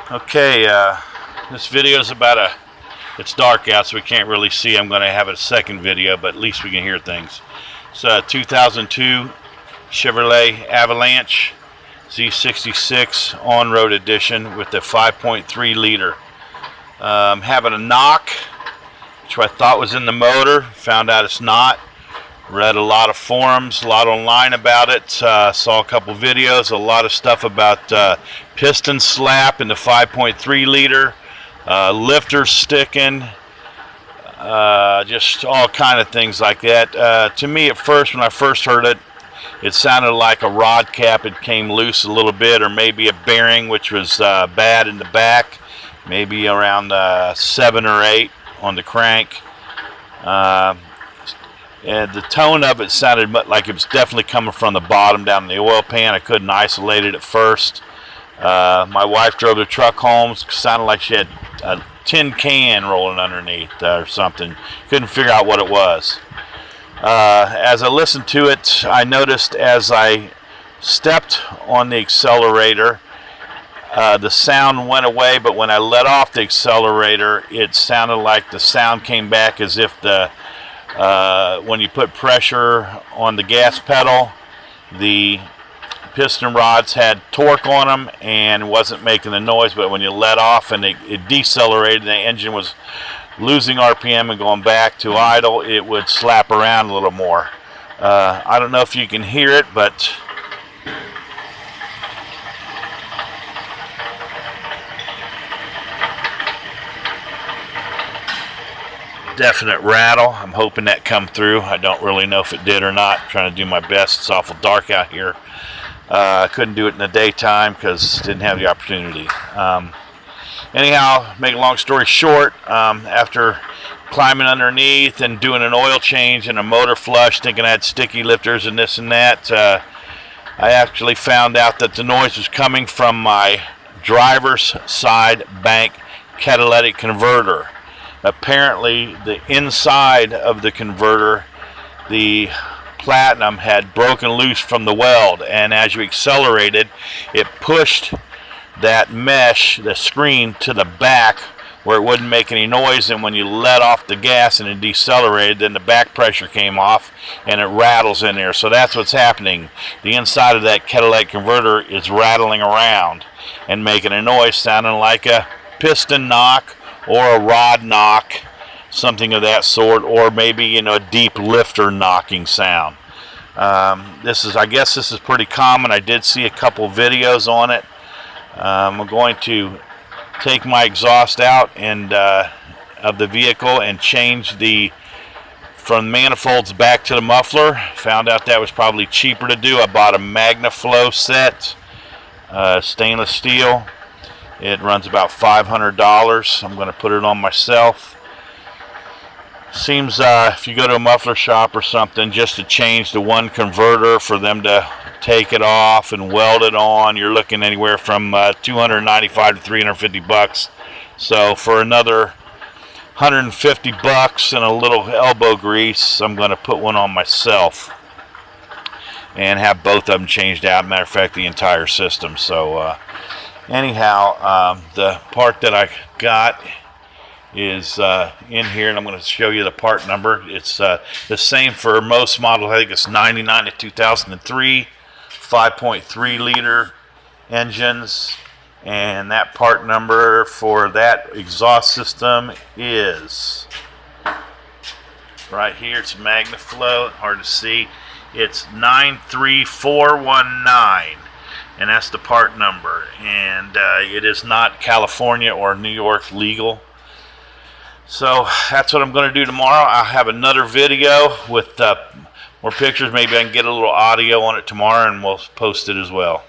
Okay, this video is about it's dark out so we can't really see. I'm going to have a second video, but at least we can hear things. It's a 2002 Chevrolet Avalanche Z66 on-road edition with the 5.3 liter. Having a knock, which I thought was in the motor, found out it's not. Read a lot of forums, a lot online about it, saw a couple videos, a lot of stuff about piston slap in the 5.3 liter, lifters sticking, just all kind of things like that. To me at first, when I first heard it, it sounded like a rod cap had came loose a little bit, or maybe a bearing which was bad in the back, maybe around 7 or 8 on the crank. And the tone of it sounded like it was definitely coming from the bottom down in the oil pan. I couldn't isolate it at first. My wife drove the truck home. It sounded like she had a tin can rolling underneath or something. Couldn't figure out what it was. As I listened to it, I noticed as I stepped on the accelerator, the sound went away, but when I let off the accelerator, it sounded like the sound came back as if when you put pressure on the gas pedal, the piston rods had torque on them and wasn't making the noise, but when you let off and it decelerated, the engine was losing RPM and going back to idle, it would slap around a little more. I don't know if you can hear it, but definite rattle. I'm hoping that come through. I don't really know if it did or not. I'm trying to do my best. It's awful dark out here. I couldn't do it in the daytime because didn't have the opportunity. Anyhow, make a long story short, after climbing underneath and doing an oil change and a motor flush, thinking I had sticky lifters and this and that, I actually found out that the noise was coming from my driver's side bank catalytic converter. Apparently, the inside of the converter, the platinum had broken loose from the weld, and as you accelerated, it pushed that mesh, the screen, to the back where it wouldn't make any noise, and when you let off the gas and it decelerated, then the back pressure came off and it rattles in there. So that's what's happening. The inside of that catalytic converter is rattling around and making a noise sounding like a piston knock or a rod knock, something of that sort, or maybe, a deep lifter knocking sound. I guess this is pretty common. I did see a couple videos on it. I'm going to take my exhaust out and of the vehicle and change from manifolds back to the muffler. Found out that was probably cheaper to do. I bought a MagnaFlow set, stainless steel. It runs about $500. I'm going to put it on myself. Seems if you go to a muffler shop or something, just to change the one converter for them to take it off and weld it on, you're looking anywhere from $295 to $350. So for another $150 and a little elbow grease, I'm going to put one on myself and have both of them changed out. Matter of fact, the entire system. So anyhow, the part that I got is in here, and I'm going to show you the part number. It's the same for most models. I think it's 99 to 2003, 5.3 liter engines, and that part number for that exhaust system is right here. It's MagnaFlow, hard to see. It's 93419. And that's the part number, and it is not California or New York legal. So that's what I'm going to do tomorrow. I'll have another video with more pictures. Maybe I can get a little audio on it tomorrow, and we'll post it as well.